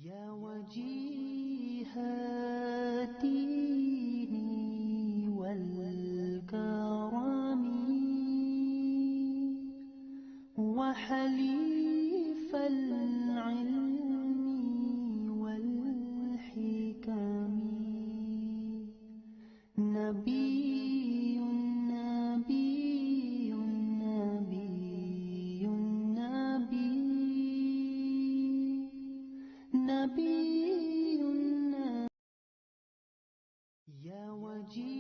يا وجيهاتي والكرم وحليف العلم والحكم نبي نبي نبي نبي نبي يا وجيهاتي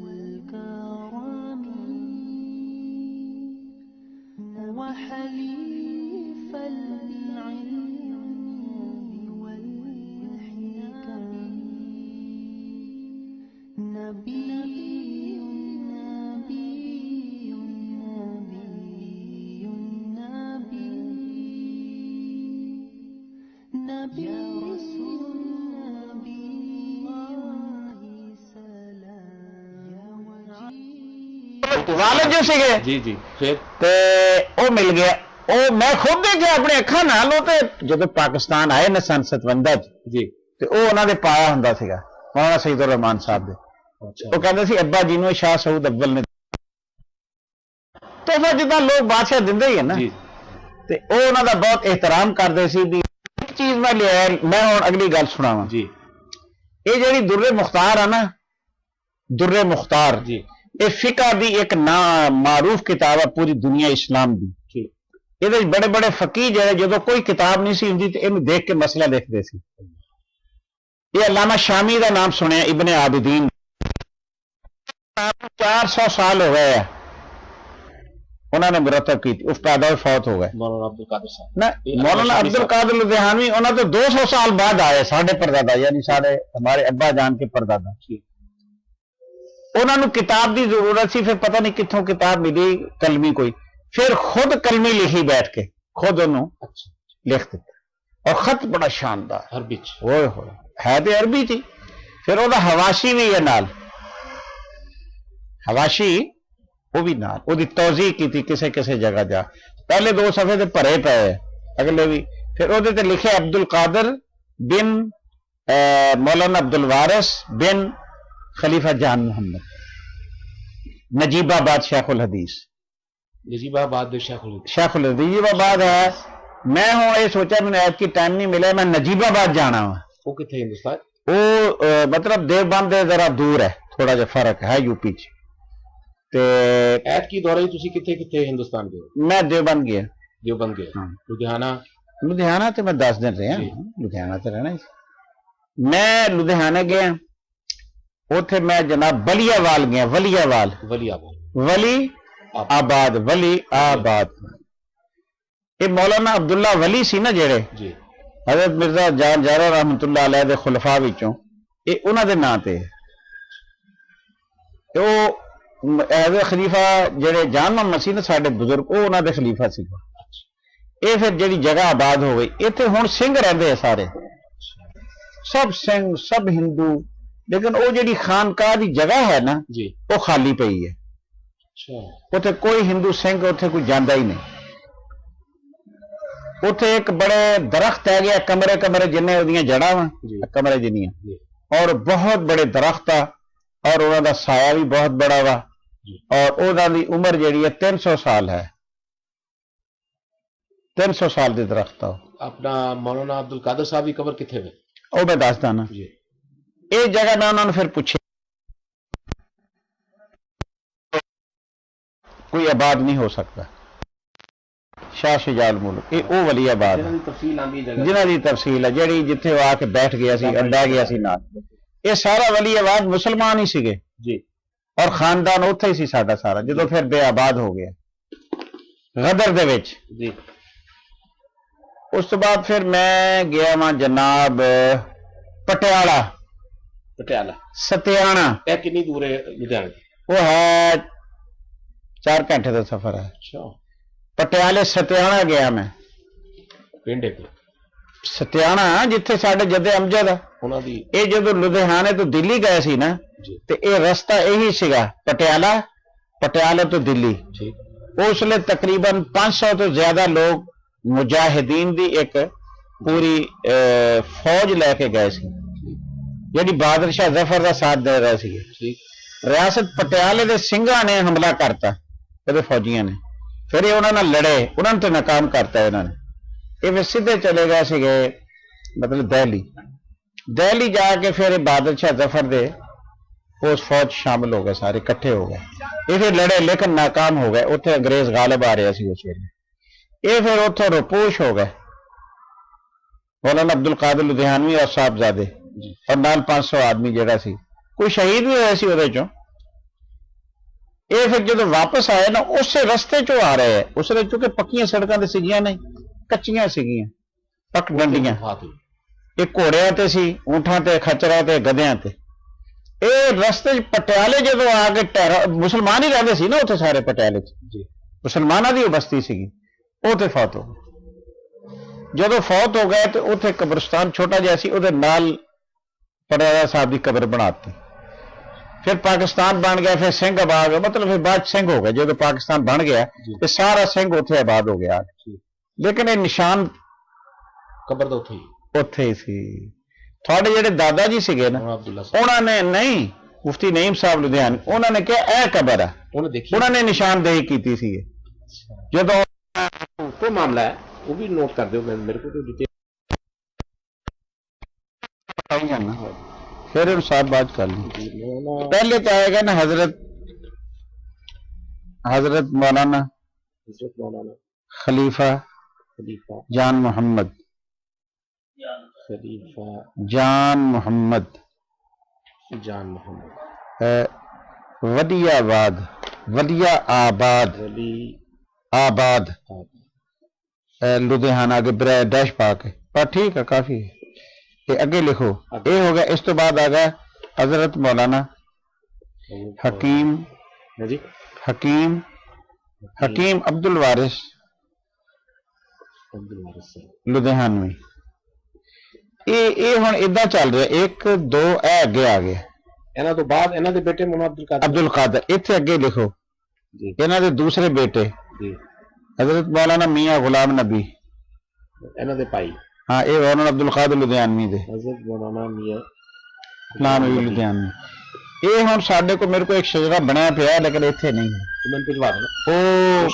والكرم وحليف العلم والحكم نبي نبي نبي نبي نبي يا رسول نبي الله سلام يا وجيه والد جو سکے جی جی پھر وہ مل گیا وہ میں خود دیکھا اپنی اکھاں نال جب پاکستان آئے نا سن 57 جی وہ انہوں نے پایا ہوں سا مولانا سعید الرحمان صاحب دے وہ کہتے سی ابا جی نو شاہ سعود اول نے تحفہ جدا لوگ بادشاہ دے ہی ہے نا جی وہ انہوں کا بہت احترام کرتے سی بھی ایک چیز میں لیا میں ہوں اگلی گل سنا جی یہ جیڑی در مختار ہے نا در مختار جی یہ فقہ دی ایک معروف کتاب ہے پوری دنیا اسلام دی یہ بڑے بڑے فقیہ جڑے جدو کوئی کتاب نہیں سی ہوندی تے اینو دیکھ کے مسئلہ دیکھتے سی یہ علامہ شامی دا نام سنیا ابن عابدین 400 سال ہو گئے انہوں نے مرتب کی اس پیدا ہوئے فوت ہو گئے مولانا عبد القادر صاحب نہ مولانا عبد القادر لدھیانوی انہوں تو 200 سال بعد آئے ساڑھے پردادا یعنی ساڑھے ہمارے ابا جان کے پردادا انہوں نے کتاب دی ضرورت سی پھر پتہ نہیں کتوں کتاب ملی کلمی کوئی پھر خود کلمی لکھی بیٹھ کے خود انہوں لکھ دیتا اور خط بڑا شاندار عربی ہوئے ہوئے ہے تو عربی تھی پھر وہ حواشی بھی ہے نال حواشی وہ بھی نال وہ توضیح کی تھی کسے کسے جگہ جا پہلے 2 صفحے تے پڑھے پے اگلے بھی پھر وہ لکھے عبد القادر بن مولانا عبد الوارث بن خلیفہ جان محمد نجیب آباد شیخ الحدیث نجیب آباد شیخ الحدیث نجیب آباد ہے میں ہوں یہ سوچا میں ایپ کی ٹائم نہیں ملا میں نجیب آباد جانا ہوں وہ کتنے ہندوستان وہ مطلب دیوبند ذرا دور ہے تھوڑا جا فرق ہے یو پی ایپ کی دورے تسی کتنے کتنے ہندوستان گئے میں دیوبند گیا دیوبند گئے لدھیانہ تے میں 10 دن رہا لدھیانہ تے رہنا میں لدھیانہ گیا اوتھے میں جناب ولی آباد گیا ولی آباد ولی آباد ولی آباد یہ مولانا عبداللہ ولی سی نا جڑے جی حضرت مرزا جان جارا رحمت اللہ علیہ دے خلفاء وچوں یہ انہاں دے نام تے وہ حضرت خلیفہ جڑے جان محمد سی نا ساڈے بزرگ وہ انہاں دے خلیفہ سی یہ پھر جڑی جگہ آباد ہو گئی ایتھے ہن سنگھ رہندے سارے سب سنگھ سب ہندو لیکن وہ جڑی خانقاہ دی جگہ ہے نا جی وہ خالی پئی ہے اتنے کوئی ہندو سنگھ اتنے کوئی جانا ہی نہیں اتنے ایک بڑے درخت ہے گیا کمرے کمرے جن جڑا وا کمرے جنیاں اور بہت بڑے درخت آ اور انہوں کا سایہ بھی بہت بڑا وا اور انہوں کی عمر جیڑی ہے 300 سال ہے 300 سال کے درخت آ اپنا مولانا عبد القادر صاحب کی قبر کتنے میں وہ میں دسدا نا یہ جگہ میں انہوں نے پھر پوچھے کوئی آباد نہیں ہو سکتا شاہ شجاع الملک یہ وہ ولی آباد ہے جنہ کی تفصیل ہے جیڑی جتھے وہ آ کے بیٹھ گیا سی انڈا گیا سی نال یہ سارا ولی آباد مسلمان ہی سگے جی اور خاندان اتھے ہی سی ساڈا سارا جدو پھر بے آباد ہو گیا غدر دے وچ جی اس تو بعد پھر میں گیا وہاں جناب پٹیالہ ستیانہ کنی دور ہے لدھیانہ وہ ہے 4 گھنٹے کا سفر ہے پٹیالے ستیانہ گیا میں پنڈے ستیانہ جتھے ساڈے جدے امجد یہ جدو لدھیانے تو دلی گئے سی نا تے اے رستہ یہی سگا پٹیالہ پٹیالہ تو دلی اس لیے تقریباً 500 تو زیادہ لوگ مجاہدین دی ایک پوری فوج لے کے گئے سی جی بہادر شاہ ظفر کا ساتھ دے رہے سی ٹھیک ریاست پٹیالے دے سنگھاں نے حملہ کرتا یہ فوجیاں نے پھر یہ انہوں نے لڑے انہوں نے تو ناکام کرتا ہے انہوں نے یہ پھر سیدھے چلے گئے سی گئے مطلب دہلی جا کے پھر بہادر شاہ ظفر دے اس فوج شامل ہو گئے سارے کٹھے ہو گئے یہ پھر لڑے لیکن ناکام ہو گئے اتنے انگریز غالب آ رہے سی اس ویلے یہ پھر اتوں روپوش ہو گئے مولانا عبد القادر لدھیانوی اور صاحبزادے اور نال 500 آدمی جڑا سی کوئی شہید بھی ہوئے سی وہ چوں یہ پھر جب واپس آئے نا اسے رستے چوں آ رہے ہیں اس نے چونکہ پکیاں سڑکاں تے سیگیاں نہیں کچیاں سیگیاں پک ڈنڈیاں یہ گھوڑیاں تے سی اونٹاں تے کھچراں تے گدیاں تے یہ رستے پٹیالے جدو آ کے مسلمان ہی رہتے سی نا اتنے سارے پٹیالے مسلمانوں کی بستی سی وہ تے فوت ہو گئے جدو فوت ہو گئے تو اتنے قبرستان چھوٹا جہا سی وہ نال پٹیالہ صاحب کی قبر بناتی پھر پاکستان بن گیا پھر سنگھ آباد مطلب پھر بعد سنگھ ہو گئے جب پاکستان بن گیا تو سارا سنگھ اتنے آباد ہو گیا لیکن یہ نشان قبر تو تھی اتے ہی سی تھوڑے جڑے دادا جی سگے نا انہوں نے نہیں مفتی نعیم صاحب لدھیانوی انہوں نے کہا اے قبر ہے انہوں نے نشاندہی کی سی جب کوئی معاملہ ہے وہ بھی نوٹ کر دو میرے کو تو پھر ان صاحب بات کر لیں پہلے تو آئے گا نا حضرت مولانا خلیفہ جان محمد جان محمد ودیا آباد لدھیانہ کے برائے ڈیش پا کے پر ٹھیک ہے کافی ہے یہ اگے لکھو یہ ہو گیا اس تو بعد آ گیا حضرت مولانا حکیم عبد الوارث لدھیانوی یہ ہوں ادا چل رہا ایک دو اے اگے آ گیا انہاں تو بعد انہاں دے بیٹے مولانا عبد القادر اتنے اگے لکھو انہاں دے دوسرے بیٹے حضرت مولانا میاں غلام نبی انہاں دے پائی ہاں یہ مولانا عبد القادر لدھیانوی دے حضرت مولانا میاں غلام نبی لدھیانوی یہ ہوں سڈے کو میرے کو ایک شجرا بنایا پیا لیکن اتنے نہیں میں بھجوا دوں وہ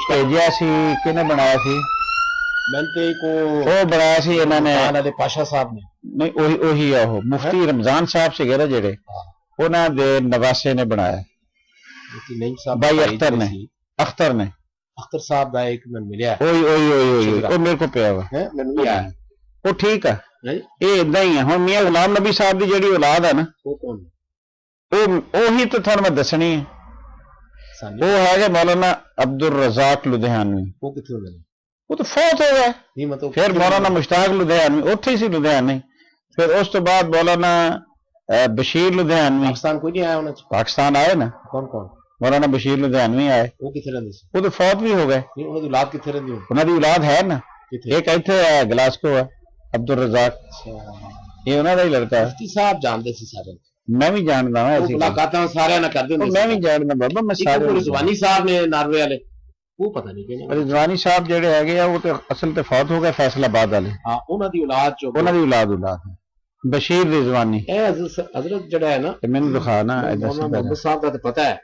بھیجیا سی کنے بنایا سی وہ بنایا سی انہوں نے پاشا صاحب نے نہیں وہی ہے وہ مفتی رمضان صاحب سے گئے جڑے انہوں دے نواسے نے بنایا بھائی اختر نے اختر صاحب دا ایک میں ملیا وہ میرے کو پیا ہوا وہ ٹھیک ہے یہ ادا ہی ہے ہوں میاں غلام نبی صاحب کی جیڑی اولاد ہے نا وہی تو تھوڑا میں دسنی ہے وہ ہے کہ مولانا عبد الرزاق لدھیانوی وہ تو فوت ہو گئے پھر مولانا مشتاق لدھیانوی اتنے ہی سی لدھیانوی پھر اس تو بعد مولانا بشیر لدھیانوی پاکستان کوئی نہیں آیا پاکستان آئے نا کون مولانا بشیر لدھیانوی آئے وہ کتنے رہتے وہ تو فوت بھی ہو گئے انہوں اولاد کتنے رہتی انہوں کی اولاد ہے نا ایک اتنے ہے گلاسکو ہے عبد الرزاق یہ انہوں کا ہی لڑکا ہے مفتی صاحب جانتے سی سارے میں بھی جانتا ہوں ملاقات سارے نہ کرتے میں بھی جانتا بابا میں سارے رضوانی صاحب نے ناروے والے وہ پتہ نہیں کہ رضوانی صاحب جڑے ہے وہ تو اصل تے فوت ہو گئے فیصل آباد والے ہاں انہاں دی اولاد جو انہاں دی اولاد ہے بشیر رضوانی اے حضرت جڑا ہے نا میں نے دکھانا محمد صاحب کا تو پتہ ہے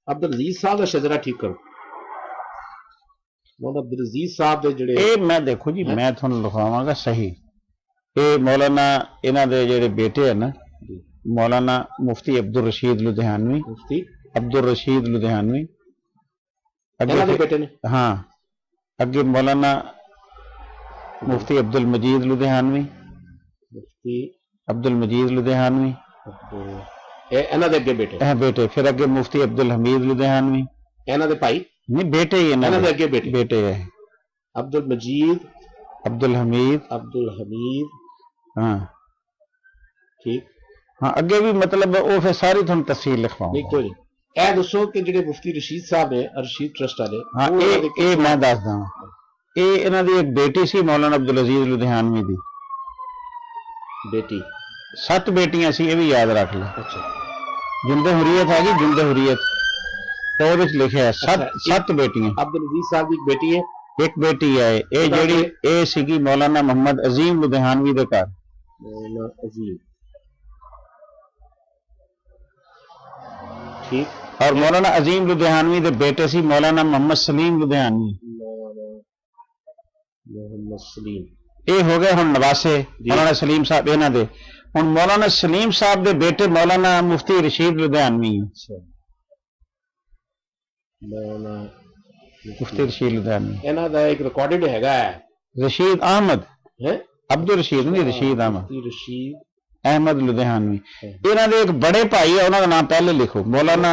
عبد العزیز صاحب کا شجرا ٹھیک کرو مولانا عبد العزیز صاحب دے جڑے اے میں دیکھو جی میں تھانوں لکھواواں گا صحیح اے مولانا انہاں دے جڑے بیٹے ہیں نا مولانا مفتی عبد الرشید لدھیانوی مفتی عبد الرشید لدھیانوی بیٹے نے ہاں اگے مولانا مفتی عبد المجید لدھیانوی مفتی عبد المجید لدھیانوی انہاں دے اگے بیٹے بیٹے پھر اگے مفتی عبد الحمید لدھیانوی انہاں دے بھائی نہیں بیٹے ہی انہاں دے اگے بیٹے ہے عبد المجید عبد الحمید ہاں ٹھیک ہاں اگے بھی مطلب وہ پھر ساری تھانوں تفصیل لکھواؤں نہیں کوئی اے دسو کہ جڑے مفتی رشید صاحب نے رشید ٹرسٹ والے ہاں اے میں دسدا ہاں اے انہاں دی ایک بیٹی سی مولانا عبد العزیز لدھیانوی دی بیٹی 7 بیٹیاں سی یہ بھی یاد رکھ لو اچھا جند حریت ہے جی جند حریت تو ਉਹਦੇ ਚ ਲਿਖਿਆ ਹੈ ਅੱਛਾ, ਸੱਤ ਬੇਟੀਆਂ। ਅਬਦੁਲ ਅਜ਼ੀਜ਼ ਸਾਹਿਬ ਦੀ ਇੱਕ ਬੇਟੀ ਹੈ। ਇੱਕ ਬੇਟੀ ਹੈ ਇਹ ਜਿਹੜੀ ਇਹ ਸੀਗੀ ਮੌਲਾਨਾ ਮੁਹੰਮਦ ਅਜ਼ੀਮ ਲੁਧਿਆਣਵੀ ਦੇ ਘਰ। ਮੌਲਾਨਾ ਅਜ਼ੀਮ, ਠੀਕ। ਔਰ ਮੌਲਾਨਾ ਅਜ਼ੀਮ ਲੁਧਿਆਣਵੀ ਦੇ ਬੇਟੇ ਸੀ ਮੌਲਾਨਾ ਮੁਹੰਮਦ ਸਲੀਮ ਲੁਧਿਆਣਵੀ। ਮੁਹੰਮਦ ਸਲੀਮ, ਇਹ ਹੋ ਗਏ ਹੁਣ ਨਵਾਸੇ ਮੌਲਾਨਾ ਸਲੀਮ ਸਾਹਿਬ ਇਹਨਾਂ ਦੇ। ਹੁਣ ਮੌਲਾਨਾ ਸਲੀਮ ਸਾਹਿਬ ਦੇ ਬੇਟੇ ਮੌਲਾਨਾ ਮੁਫਤੀ ਰਸ਼ੀਦ ਲੁਧਿਆਣਵੀ। ਮੌਲਾਨਾ ਮੁਫਤੀ ਰਸ਼ੀਦ ਲੁਧਿਆਣਵੀ। ਇਹਨਾਂ ਦਾ ਇੱਕ ਰਿਕਾਰਡਡ ਹੈਗਾ ਹੈ ਰਸ਼ੀਦ ਅਹਿਮਦ, ਹੈ ਅਬਦੁਲ ਰਸ਼ੀਦ ਨਹੀਂ, ਰਸ਼ੀਦ ਅਹਿਮਦ, ਮੁਫਤੀ ਰਸ਼ੀਦ ਅਹਿਮਦ ਲੁਧਿਆਣਵੀ। ਇਹਨਾਂ ਦੇ ਇੱਕ ਬੜੇ ਭਾਈ ਹੈ, ਉਹਨਾਂ ਦਾ ਨਾਮ ਪਹਿਲੇ ਲਿਖੋ, ਮੌਲਾਨਾ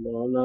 ਮੌਲਾਨਾ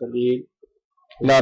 ਖਲੀਲ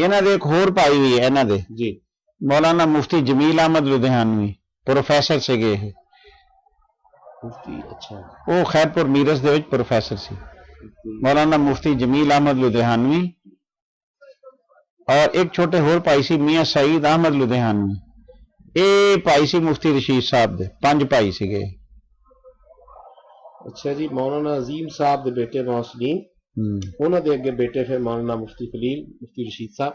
ਇਹਨਾਂ ਦੇ ਇੱਕ ਹੋਰ ਭਾਈ ਵੀ ਹੈ ਇਹਨਾਂ ਦੇ, ਜੀ, ਮੌਲਾਨਾ ਮੁਫਤੀ ਜਮੀਲ ਅਹਿਮਦ ਲੁਧਿਆਨਵੀ, ਪ੍ਰੋਫੈਸਰ ਸੀਗੇ ਇਹ। ਮੁਫਤੀ, ਅੱਛਾ, ਉਹ ਖੈਰਪੁਰ ਮੀਰਸ ਦੇ ਵਿੱਚ ਪ੍ਰੋਫੈਸਰ ਸੀ। ਮੌਲਾਨਾ ਮੁਫਤੀ ਜਮੀਲ ਅਹਿਮਦ ਲੁਧਿਆਨਵੀ। ਔਰ ਇੱਕ ਛੋਟੇ ਹੋਰ ਭਾਈ ਸੀ ਮੀਆਂ ਸਈਦ ਅਹਿਮਦ ਲੁਧਿਆਨਵੀ। ਇਹ ਭਾਈ ਸੀ ਮੁਫਤੀ ਰਸ਼ੀਦ ਸਾਹਿਬ ਦੇ। ਪੰਜ ਭਾਈ ਸੀਗੇ। ਅੱਛਾ ਜੀ। ਮੌਲਾਨਾ ਅਜ਼ੀਮ ਸਾਹਿਬ ਦੇ ਬੇਟੇ ਮੌਲਾਨਾ ਸਲੀਮ, ਉਹਨਾਂ ਦੇ ਅੱਗੇ ਬੇਟੇ ਫਿਰ ਮੌਲਾਨਾ ਮੁਫਤੀ ਖਲੀਲ, ਮੁਫਤੀ ਰਸ਼ੀਦ ਸਾਹਿਬ,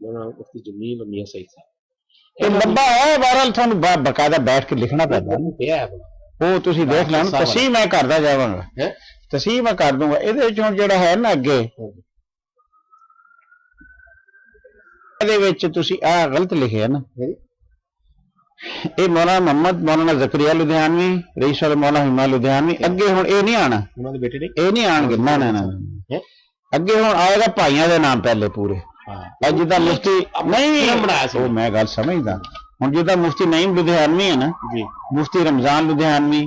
ਮੌਲਾਨਾ ਮੁਫਤੀ ਜਮੀਲ, ਮੀਆਂ ਸਈਦ ਸਾਹਿਬ। ਇਹ ਲੰਬਾ ਹੈ, ਬਹਰਹਾਲ ਤੁਹਾਨੂੰ ਬਕਾਇਦਾ ਬੈਠ ਕੇ ਲਿਖਣਾ ਪੈਂਦਾ। ਉਹ ਤੁਸੀਂ ਦੇਖ ਲੈਣ। ਤਸੀ ਮੈਂ ਕਰਦਾ ਜਾਵਾਂਗਾ, ਤਸੀ ਮੈਂ ਕਰ ਦੂੰਗਾ। ਇਹਦੇ ਵਿੱਚ ਹੁਣ ਜਿਹੜਾ ਹੈ ਨਾ ਅੱਗੇ, ਇਹਦੇ ਵਿੱਚ ਤੁਸੀਂ ਆਹ ਗਲਤ ਲਿਖਿਆ ਨਾ, ਇਹ ਮੌਲਾਨਾ ਮੁਹੰਮਦ ਮੌਲਾਨਾ ਜ਼ਕਰੀਆ ਲੁਧਿਆਨਵੀ, ਰਈਸ ਵਾਲਾ ਮੌਲਾਨਾ ਹਿਮਾ ਲੁਧਿਆਨਵੀ। ਅੱਗੇ ਹੁਣ ਇਹ ਨਹੀਂ ਆਣਾ, ਉਹਨਾਂ ਦੇ ਬੇਟੇ ਨੇ, ਇਹ ਨਹੀਂ ਆਣਗੇ। ਨਾ ਨਾ ਨਾ, ਅੱਗੇ ਹੁਣ ਆਏਗਾ ਭਾਈਆਂ ਦੇ ਨਾਮ ਪਹਿਲੇ ਪੂਰੇ। ਜਿੱਦਾਂ ਮੁਫਤੀ ਨਹੀਂ ਬਣਾਇਆ ਸੀ, ਉਹ ਮੈਂ ਗੱਲ ਸਮਝਦਾ। ਹੁਣ ਜਿੱਦਾਂ ਮੁਫਤੀ ਨਈਮ ਲੁਧਿਆਨਵੀ ਹੈ ਨਾ ਜੀ, ਮੁਫਤੀ ਰਮਜ਼ਾਨ ਲੁਧਿਆਨਵੀ,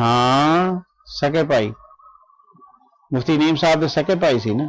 ਹਾਂ, ਸਕੇ ਭਾਈ। ਮੁਫਤੀ ਨੀਮ ਸਾਹਿਬ ਦੇ ਸਕੇ ਭਾਈ ਸੀ ਨਾ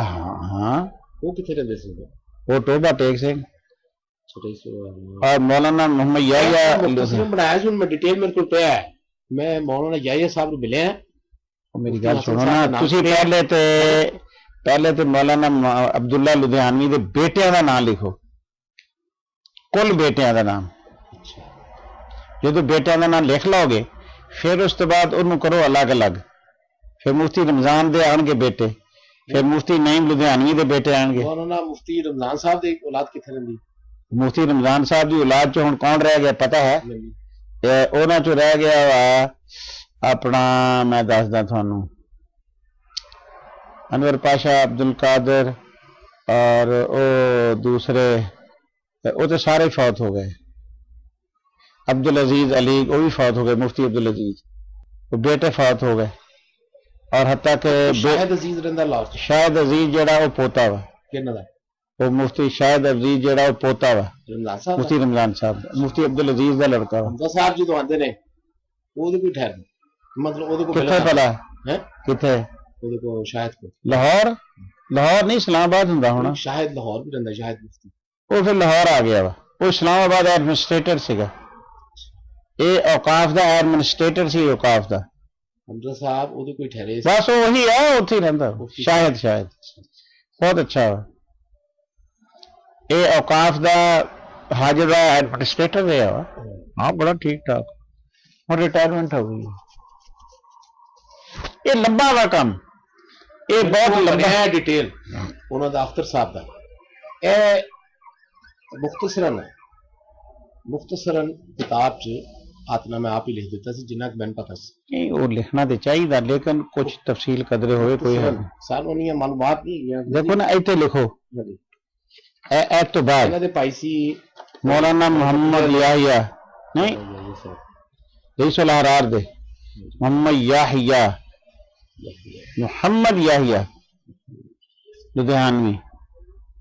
ਹਾਂ, ਉਹ ਕਿੱਥੇ ਰਹਿੰਦੇ ਸੀ? ਉਹ ਟੋਬਾ ਟੇਕ ਸਿੰਘ ਛੋਟੇ ਸੋ ਔਰ ਮੌਲਾਨਾ ਮੁਹੰਮਦ ਯਾਹਿਆ ਬਣਾਇਆ ਸੀ। ਮੈਂ ਡਿਟੇਲ ਮੇਰੇ ਕੋਲ ਪਿਆ ਹੈ। ਮੈਂ ਮੌਲਾਨਾ ਯਾਹਿਆ ਸਾਹਿਬ ਨੂੰ ਮਿਲਿਆ। ਮੇਰੀ ਗੱਲ ਸੁਣੋ ਨਾ ਤੁਸੀਂ। ਪਹਿਲੇ ਤੇ ਮੌਲਾਨਾ ਅਬਦੁੱਲਾ ਲੁਧਿਆਨਵੀ ਦੇ ਬੇਟਿਆਂ ਦਾ ਨਾਮ ਲਿਖੋ, ਕੁੱਲ ਬੇਟਿਆਂ ਦਾ ਨਾਮ। ਜਦੋਂ ਬੇਟਿਆਂ ਦਾ ਨਾਮ ਲਿਖ ਲਓਗੇ ਫਿਰ ਉਸ ਤੋਂ ਬਾਅਦ ਉਹਨੂੰ ਕਰੋ ਅਲੱਗ-ਅਲੱਗ। ਫਿਰ ਮੁਫਤੀ ਰਮਜ਼ਾਨ ਦੇ ਆਣਗੇ ਬੇਟੇ, ਫਿਰ ਮੁਫਤੀ ਨਈਮ ਲੁਧਿਆਨਵੀ ਦੇ ਬੇਟੇ ਆਣਗੇ। ਮੌਲਾਨਾ ਮੁਫਤੀ ਰਮਜ਼ਾਨ ਸਾਹਿਬ ਦੀ ਔਲਾਦ ਕਿੱਥੇ ਰਹਿੰਦੀ? ਮੁਫਤੀ ਰਮਜ਼ਾਨ ਸਾਹਿਬ ਦੀ ਔਲਾਦ ਚ ਹੁਣ ਕੌਣ ਰਹਿ ਗਿਆ ਪਤਾ ਹੈ? ਉਹਨਾਂ ਚੋਂ ਰਹਿ ਗਿਆ ਵਾ ਆਪਣਾ, ਮੈਂ ਦੱਸਦਾ ਤੁਹਾਨੂੰ, ਅਨਵਰ ਪਾਸ਼ਾ, ਅਬਦੁਲ ਕਾਦਰ ਔਰ ਉਹ ਦੂਸਰੇ, ਉਹ ਤੇ ਸਾਰੇ ਫੌਤ ਹੋ ਗਏ। ਅਬਦੁਲ ਅਜ਼ੀਜ਼ ਅਲੀ ਉਹ ਵੀ ਫੌਤ ਹੋ ਗਏ, ਮੁਫਤੀ ਅਬਦੁਲ ਅਜ਼ੀਜ਼, ਉਹ ਬੇਟੇ ਫੌਤ ਹੋ ਗਏ। ਔਰ ਹੱਤਾ ਕਿ ਸ਼ਾਹਿਦ ਅਜ਼ੀਜ਼ ਰਹਿੰਦਾ ਲਾਹੌਰ ਚ। ਸ਼ਾਹਿਦ ਅਜ਼ੀਜ਼ ਜਿਹੜਾ ਉਹ ਪੋਤਾ ਵਾ ਕਿਹਨਾਂ ਦਾ? ਉਹ ਮੁਫਤੀ ਸ਼ਾਹਿਦ ਅਜ਼ੀਜ਼ ਜਿਹੜਾ ਉਹ ਪੋਤਾ ਵਾ ਰਮਜ਼ਾਨ ਸਾਹਿਬ, ਮੁਫਤੀ ਰਮਜ਼ਾਨ ਸਾਹਿਬ ਦਾ, ਮੁਫਤੀ ਅਬਦੁਲ ਅਜ਼ੀਜ਼ ਦਾ ਲੜਕਾ ਵਾ। ਹਮਜ਼ਾ ਸਾਹਿਬ ਜਦੋਂ ਆਉਂਦੇ ਨੇ ਉਹਦੇ ਕੋਈ ਠਹਿਰ, ਮਤਲਬ ਉਹਦੇ ਕੋਲ ਕਿੱਥੇ ਭਲਾ ਹੈ? ਕਿੱਥੇ? ਉਹਦੇ ਕੋਲ ਸ਼ਾਹਿਦ ਕੋਲ ਲਾਹੌਰ? ਲਾਹੌਰ ਨਹੀਂ, ਇਸਲਾਮਾਬਾਦ ਹੁੰਦਾ ਹੋਣਾ। ਸ਼ਾਹਿਦ ਲਾਹੌਰ ਵੀ ਰਹਿੰਦਾ, ਸ਼ਾਹਿਦ ਮੁਫਤੀ। ਉਹ ਫਿਰ ਲਾਹੌਰ ਆ ਗਿਆ ਵਾ। ਉਹ ਇਸਲਾਮਾਬਾਦ ਐਡਮਿਨਿਸਟ੍ਰੇਟਰ ਸੀਗਾ। ਇਹ ਔਕਾਫ ਦਾ ਐਡਮਿਨਿਸਟ੍ਰੇਟਰ ਸੀ, ਔਕਾਫ ਦਾ। ਹਮਜ਼ਾ ਸਾਹਿਬ ਉਹਦੇ ਕੋਈ ਠਹਿਰੇ ਸੀ। ਬਸ ਉਹੀ ਹੈ, ਉੱਥੇ ਹੀ ਰਹਿੰਦਾ ਸ਼ਾਇਦ। ਬਹੁਤ ਅੱਛਾ ਵਾ। ਇਹ ਔਕਾਫ ਦਾ ਹਾਜ਼ਰ ਦਾ ਐਡਮਿਨਿਸਟ੍ਰੇਟਰ ਰਿਹਾ ਵਾ। ਹਾਂ, ਬੜਾ ਠੀਕ ਠਾਕ। ਹੁਣ ਰਿਟਾਇਰਮੈਂਟ ਹੋ ਗਈ। ਇਹ ਲੰਬਾ ਵਾ ਕੰਮ, ਇਹ ਬਹੁਤ ਲੰਬਾ ਹੈ। ਡਿਟੇਲ ਉਹਨਾਂ ਦਾ ਅਖਤਰ ਸਾਹਿਬ ਦਾ। ਇਹ ਮੁਖਤਸਰਨ ਕਿਤਾਬ ਚ ਆਤਨਾ ਮੈਂ ਆਪ ਹੀ ਲਿਖ ਦਿੱਤਾ ਸੀ, ਜਿੰਨਾ ਕਿ ਮੈਨੂੰ ਪਤਾ ਸੀ। ਨਹੀਂ, ਉਹ ਲਿਖਣਾ ਤੇ ਚਾਹੀਦਾ, ਲੇਕਿਨ ਕੁਝ ਤਫਸੀਲ ਕਦਰੇ ਹੋਵੇ ਕੋਈ ਹੈ। ਸਾਨੂੰ ਨਹੀਂ ਮਾਲੂਮਾਤ ਨਹੀਂ ਹੈਗੀਆਂ। ਦੇਖੋ ਨਾ, ਇੱਥੇ ਲਿਖੋ ਇਹ ਤੋਂ ਬਾਅਦ ਇਹਨਾਂ ਦੇ ਭਾਈ ਸੀ ਮੌਲਾਨਾ ਮੁਹੰਮਦ ਯਾਹਿਆ, ਨਹੀਂ ਰਈਸ ਉਲ ਅਹਰਾਰ ਦੇ ਮੁਹੰਮਦ ਯਾਹਿਆ, ਮੁਹੰਮਦ ਯਾਹਿਆ ਲੁਧਿਆਨਵੀ।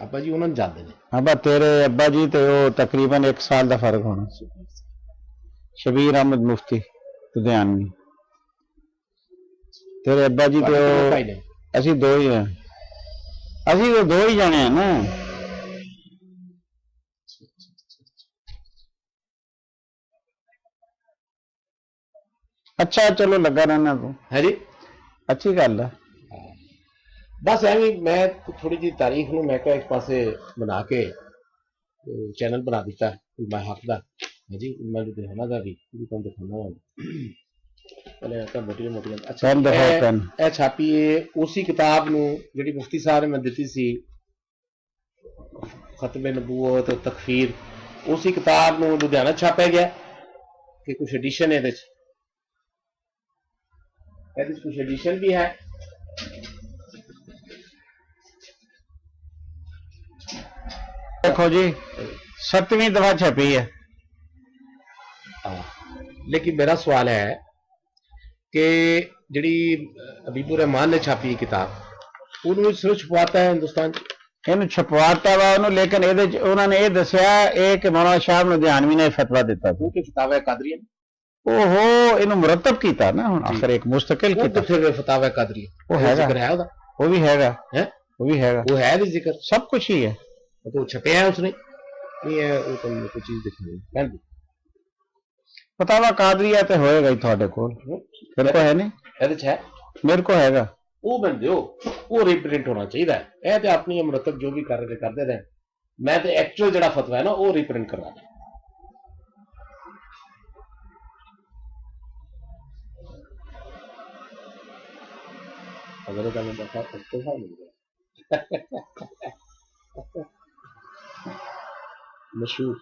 ਆਪਾਂ ਜੀ ਉਹਨਾਂ ਨੂੰ ਜਾਂਦੇ ਨੇ। ابا تیرے ابا جی تے وہ تقریباً 1 سال دا فرق ہونا شبیر احمد مفتی لدھیانوی تیرے ابا جی تے وہ بھائی نے اسی دو ہی ہیں اسی تو دو ہی جانے ہیں نا اچھا چلو لگا رہنا تو ہے جی اچھی گل ہے بس ایویں میں تھوڑی جی تاریخ نو میں کہ ایک پاسے بنا کے چینل بنا دیتا علماء حق دا جی علماء لدھیانہ دا بھی تم دکھانا ہوا پہلے موٹیاں موٹیاں اچھا چل دفعہ پین اے چھاپی ہے اسی کتاب نو جڑی مفتی صاحب نے میں دتی سی ختم نبوت تکفیر اسی کتاب نو لدھیانہ چھاپیا گیا کہ کچھ ایڈیشن ہے کچھ ایڈیشن بھی ہے دیکھو جی 7ویں دفعہ چھپی ہے لیکن میرا سوال ہے کہ جڑی حبیب الرحمان نے چھاپی کتاب انہوں صرف چھپواتا ہے ہندوستان یہ چھپواتا وا انہوں لیکن انہوں نے یہ دسیا کہ مولانا شاہ لدھیانوی نے فتوا دیتا تھا کہ فتاوی قادریہ اوہو یہ مرتب کیتا نا آخر ایک مستقل کیتا پھر فتاوی قادریہ وہ ہے ذکر ہے وہ بھی ہے گا وہ بھی ہے گا وہ ہے بھی ذکر سب کچھ ہی ہے تو چھپیا ہے اس نے نہیں ہے وہ تو کوئی چیز دکھانی فتاوا قادریہ تے ہوئے گا ہی تھوڑے کول میرے کو ہے نہیں میرے کو ہے گا وہ بندے ہو وہ ریپرنٹ ہونا چاہیے اے تے اپنی مرتب جو بھی کر رہے کرتے رہے میں تے ایکچوئل جڑا فتوا ہے نا وہ ریپرنٹ کروانا حضرت میں دفعہ استعفیٰ مل گیا مشہور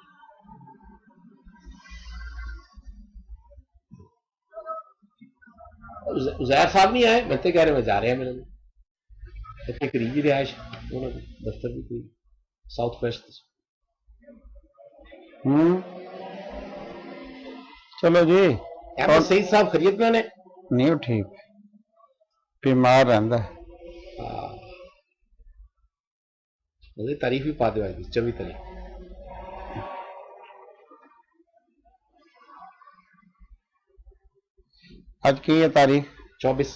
عزیر صاحب نہیں آئے میں تو کہہ رہے میں جا رہے ہیں میرے اتنے قریبی رہائش انہوں نے دفتر بھی کوئی ساؤتھ ویسٹ چلو جی احمد سعید صاحب خرید میں نے نہیں ٹھیک بیمار رہتا تاریخ بھی پا دے 24 تاریخ آج کی ہے تاریخ 24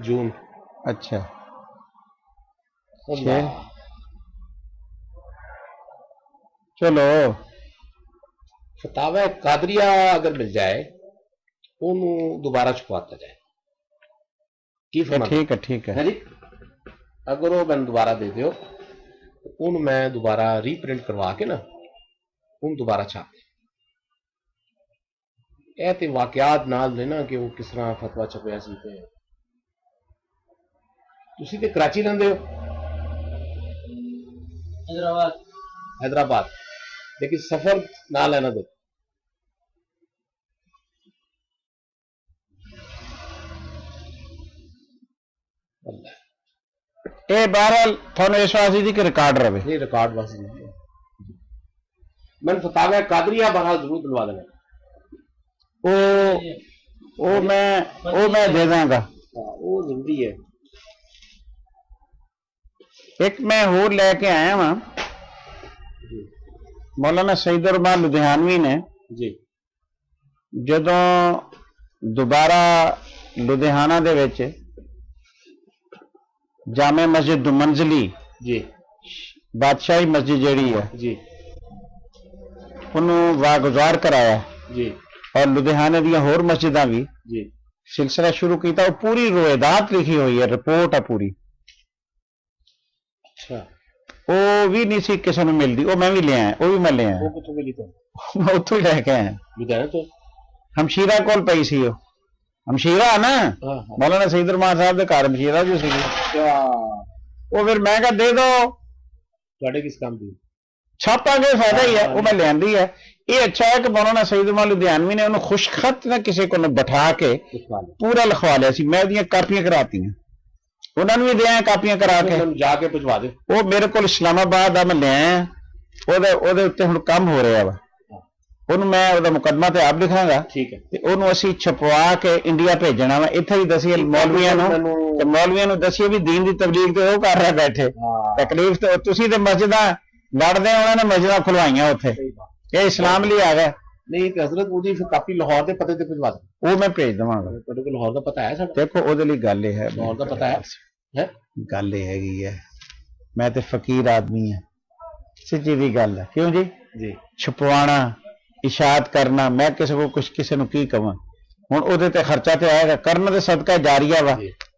جون اچھا چلو فتاوی قادریہ اگر مل جائے انہوں دوبارہ چھپواتا جائے ٹھیک ہے جی اگر وہ میں دوبارہ دے دیو ان میں دوبارہ ری پرنٹ کروا کے نا ان دوبارہ چھاپ دیں اے تے واقعات نال لینا کہ وہ کس طرح فتوا چھپیا سی تسی تے کراچی رہندے ہو حیدرآباد لیکن سفر نہ لینا دو اے بہرحال تھانوں اس واسطے دی کہ ریکارڈ رہے نہیں ریکارڈ واسطے میں فتاوی قادریہ بہرحال ضرور دلوا دینا وہ میں دے داں گا وہ ضروری ہے ایک میں ہور لے کے آیا ہاں مولانا سعید الرحمان لدھیانوی نے جی جدوں دوبارہ لدھیانہ دے وچ جامع مسجد دو منزلی جی بادشاہی مسجد جیڑی ہے جی انہوں واگزار کرایا جی اور لدھیانے دیا ہور مسجداں بھی جی سلسلہ شروع کیتا وہ پوری روایات لکھی ہوئی ہے رپورٹ ہے پوری اچھا وہ بھی نہیں سی کسی نے ملتی وہ میں بھی لے آیا وہ بھی میں لے آیا وہ کتوں ملی تو میں اتوں ہی لے کے آیا لدھیانہ تو ہمشیرہ کول پئی سی وہ ہمشیرہ نا مولانا سعید الرحمان صاحب دے گھر ہمشیرہ جو سی وہ پھر میں کہا دے دو تواڈے کس کام دی چھاپا گے فائدہ ہی ہے وہ میں لے آندی ہے یہ اچھا ہے کہ مولانا سعید الرحمان لدھیانوی نے انہوں خوش خط نہ کسی کو بٹھا کے پورا لکھوا لیا سی میں دیاں کاپیاں کراتی ہیں انہوں نے بھی دیا کاپیاں کرا کے جا کے پہنچوا دے وہ میرے کو اسلام آباد میں لے آیا وہ ہوں کم ہو رہا وا انہوں میں وہ مقدمہ تے آپ لکھاں گا ٹھیک ہے انہوں اسی چھپوا کے انڈیا بھیجنا وا اتنے ہی دسیے مولویاں نو دسیے بھی دین دی تبلیغ تے وہ کر رہے بیٹھے ਤਕਲੀਫ ਤੇ ਤੁਸੀਂ ਤੇ ਮਸਜਿਦਾਂ ਲੜਦੇ ਉਹਨਾਂ ਨੇ ਮਸਜਿਦਾਂ ਖੁਲਵਾਈਆਂ ਉੱਥੇ ਸਹੀ ਬਾਤ। ਇਹ ਇਸਲਾਮ ਲਈ ਆ ਗਿਆ ਨਹੀਂ ਤੇ ਹਜ਼ਰਤ ਉਹਦੀ ਫਿਰ ਕਾਪੀ ਲਾਹੌਰ ਦੇ ਪਤੇ ਤੇ ਭਿਜਵਾ ਦਿਓ। ਉਹ ਮੈਂ ਭੇਜ ਦੇਵਾਂਗਾ ਤੁਹਾਡੇ ਕੋਲ ਲਾਹੌਰ ਦਾ ਪਤਾ ਹੈ ਸਾਡਾ? ਦੇਖੋ ਉਹਦੇ ਲਈ ਗੱਲ ਇਹ ਹੈ ਲਾਹੌਰ ਦਾ ਪਤਾ ਹੈ? ਹੈ ਗੱਲ ਇਹ ਹੈਗੀ ਹੈ ਮੈਂ ਤੇ ਫਕੀਰ ਆਦਮੀ ਹਾਂ ਸਿੱਧੀ ਦੀ ਗੱਲ ਹੈ ਕਿਉਂ ਜੀ ਜੀ ਛੁਪਵਾਣਾ ਇਸ਼ਾਅਤ ਕਰਨਾ ਮੈਂ ਕਿਸੇ ਕੋ ਕੁਛ ਕਿਸੇ ਨੂੰ ਕੀ ਕਵਾਂ ਹੁਣ ਉਹਦੇ ਤੇ ਖਰਚਾ ਤੇ ਆਏਗਾ ਕਰਨ ਦੇ ਸਦਕਾ ਜਾਰੀਆ ਵਾ ਜੀ।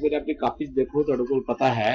ਫਿਰ ਆਪਣੀ ਕਾਪੀ ਦੇਖੋ ਤੁਹਾਡੇ ਕੋਲ ਪਤਾ ਹੈ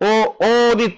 ਉਹ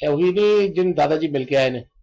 ਇਹ ਉਹੀ ਨੇ ਜਿਨ ਦਾਦਾ ਜੀ ਮਿਲ ਕੇ ਆਏ ਨੇ।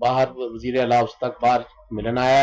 ਬਾਹਰ ਵਜ਼ੀਰ ਆਲਾ ਉਸ ਤੱਕ ਬਾਹਰ ਮਿਲਣ ਆਇਆ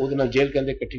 ਉਹਦੇ ਨਾਲ ਜੇਲ੍ਹ ਕਹਿੰਦੇ ਇਕੱਠੀ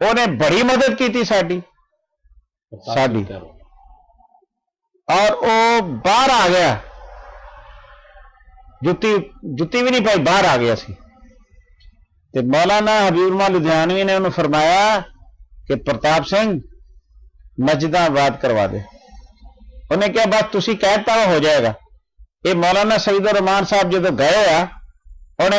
ਉਹਨੇ ਬੜੀ ਮਦਦ ਕੀਤੀ ਸਾਡੀ ਸਾਡੀ। ਔਰ ਉਹ ਬਾਹਰ ਆ ਗਿਆ ਜੁੱਤੀ ਵੀ ਨਹੀਂ ਪਾਈ ਬਾਹਰ ਆ ਗਿਆ ਸੀ ਤੇ ਮੌਲਾਨਾ ਹਬੀਬ ਰਹਿਮਾਨ ਲੁਧਿਆਣਵੀ ਨੇ ਉਹਨੂੰ ਫਰਮਾਇਆ ਕਿ ਪ੍ਰਤਾਪ ਸਿੰਘ ਮਸਜਿਦਾਂ ਆਬਾਦ ਕਰਵਾ ਦੇ ਉਹਨੇ ਕਿਹਾ ਬਸ ਤੁਸੀਂ ਕਹਿਤਾ ਹੋ ਜਾਏਗਾ ਇਹ ਮੌਲਾਨਾ ਸਈਦ ਉਰ ਰਹਿਮਾਨ ਸਾਹਿਬ ਜਦੋਂ ਗਏ ਆ ਉਹਨੇ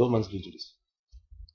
2 ਮੰਜ਼ਲੀ ਜਿਹੜੀ ਸੀ।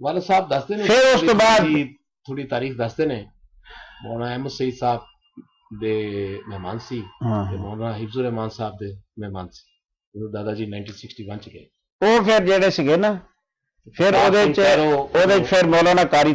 ਵਾਲਾ ਸਾਹਿਬ ਦੱਸਦੇ ਨੇ ਫਿਰ ਉਸ ਤੋਂ ਬਾਅਦ ਥੋੜੀ ਤਾਰੀਖ ਦੱਸਦੇ ਨੇ ਮੌਲਾਨਾ ਅਹਿਮਦ ਸਈਦ ਸਾਹਿਬ ਦੇ ਮਹਿਮਾਨ ਸੀ ਤੇ ਮੌਲਾਨਾ ਹਿਫਜ਼ੁਰ ਰਹਿਮਾਨ ਸਾਹਿਬ ਦੇ ਮਹਿਮਾਨ ਸੀ ਜਦੋਂ ਦਾਦਾ ਜੀ 1961 ਚ ਗਏ ਉਹ ਫਿਰ ਜਿਹੜੇ ਸੀਗੇ ਨਾ ਫਿਰ ਉਹਦੇ ਫਿਰ ਮੌਲਾਨਾ ਕਾਰੀ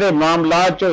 ਦੇ ਮਾਮਲਾਤ ਚ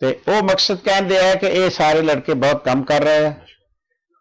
ਤੇ ਉਹ ਮਕਸਦ ਕਹਿੰਦੇ ਆ ਕਿ ਇਹ ਸਾਰੇ ਲੜਕੇ ਬਹੁਤ ਕੰਮ ਕਰ ਰਹੇ ਆ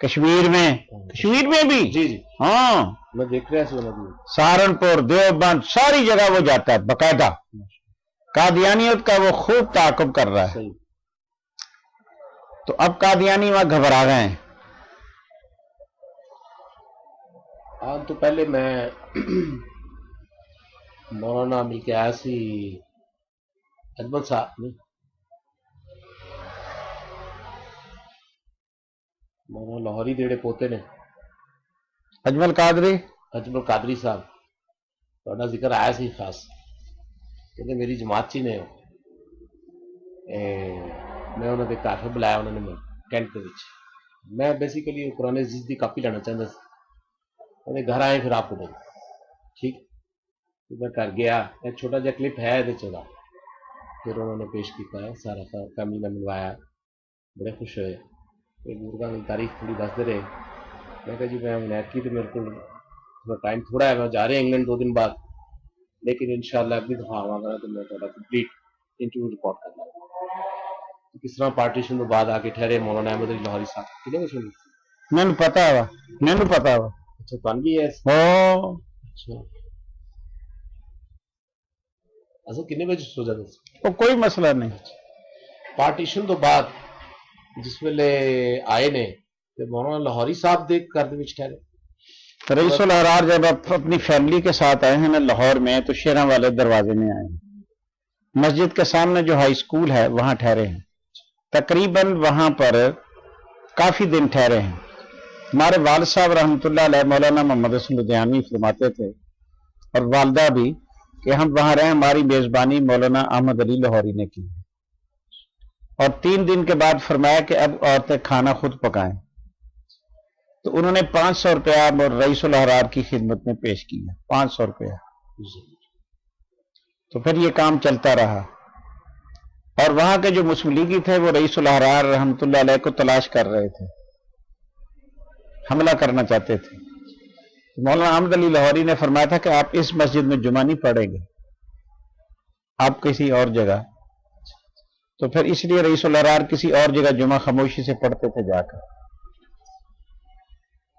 کشمیر میں بھی جی جی ہاں میں دیکھ رہا سونا جی سہارنپور دیوبند ساری جگہ وہ جاتا ہے باقاعدہ قادیانیت کا وہ خوب تعاقب کر رہا ہے صحیح تو اب قادیانی وہاں گھبرا گئے ہیں آج تو پہلے میں مولانا مل کے آیا سی اجمل صاحب نے مولانا لاہوری دیڑے پوتے نے اجمل قادری اجمل قادری صاحب تھوڑا ذکر آیا سی خاص کہ میری جماعت چی نے میں انہوں نے گھر بلایا انہوں نے کینٹ کے میں بیسیکلی قرآن عزیز کی کاپی لینا چاہتا سی انہیں گھر آئے پھر آپ کو دیں ٹھیک میں گھر گیا ایک چھوٹا جا کلپ ہے یہ چلا پھر انہوں نے پیش کیا ہے سارا کمی نے ملوایا بڑے خوش ہوئے بزرگوں کی تاریخ تھوڑی دستے رہے میں کہا جی میں عنایت کی تو میرے کو ٹائم تھوڑا ہے میں جا رہے ہیں انگلینڈ 2 دن بعد لیکن انشاءاللہ اگلی دفعہ آواں گا تو میں تھوڑا کمپلیٹ انٹرویو رپورٹ کرنا کس طرح پارٹیشن تو بعد آ کے ٹھہرے مولانا احمد علی لاہوری صاحب کتنے کچھ میں نے پتا ہوا اچھا تھان بھی ہے او اچھا اصل کنے بجے سو جاتے تو کوئی مسئلہ نہیں پارٹیشن تو بعد جس ویلے آئے نے تو مولانا لاہوری صاحب دیکھ کر دے وچ ٹھہرے رئیس الحرار جب اپنی فیملی کے ساتھ آئے ہیں نا لاہور میں تو شیراں والے دروازے میں آئے ہیں مسجد کے سامنے جو ہائی اسکول ہے وہاں ٹھہرے ہیں تقریباً وہاں پر کافی دن ٹھہرے ہیں ہمارے والد صاحب رحمۃ اللہ علیہ مولانا محمد حسن لدھیانوی فرماتے تھے اور والدہ بھی کہ ہم وہاں رہے ہماری میزبانی مولانا احمد علی لاہوری نے کی اور 3 دن کے بعد فرمایا کہ اب عورتیں کھانا خود پکائیں تو انہوں نے 500 روپیہ رئیس الحرار کی خدمت میں پیش کیا 500 روپیہ تو پھر یہ کام چلتا رہا اور وہاں کے جو مسلم لیگی تھے وہ رئیس الحرار رحمۃ اللہ علیہ کو تلاش کر رہے تھے حملہ کرنا چاہتے تھے مولانا احمد علی لاہوری نے فرمایا تھا کہ آپ اس مسجد میں جمعہ نہیں پڑھیں گے آپ کسی اور جگہ تو پھر اس لیے رئیس الحرار کسی اور جگہ جمعہ خاموشی سے پڑھتے تھے جا کر